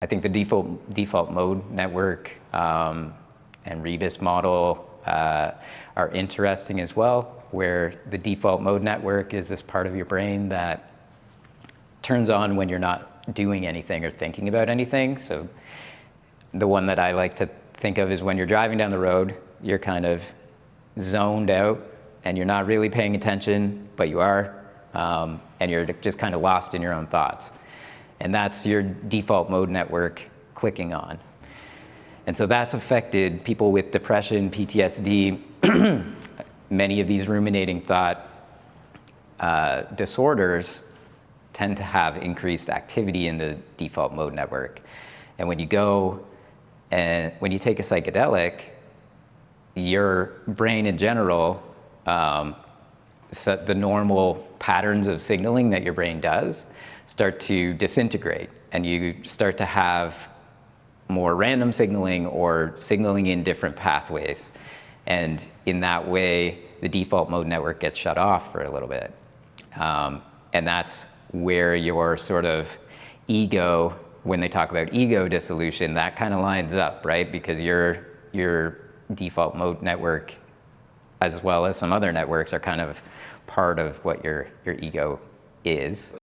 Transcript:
I think the default mode network and REBUS model are interesting as well, where the default mode network is this part of your brain that turns on when you're not doing anything or thinking about anything. So the one that I like to think of is when you're driving down the road, you're kind of zoned out and you're not really paying attention, but you are, and you're just kind of lost in your own thoughts. And that's your default mode network clicking on. And so that's affected people with depression, PTSD, many of these ruminating thought disorders tend to have increased activity in the default mode network. And when you go and when you take a psychedelic, your brain in general, so the normal patterns of signaling that your brain does start to disintegrate, and you start to have more random signaling or signaling in different pathways. And in that way, the default mode network gets shut off for a little bit. And that's where your sort of ego, when they talk about ego dissolution, that kind of lines up, right? Because your default mode network, as well as some other networks, are kind of part of what your ego is.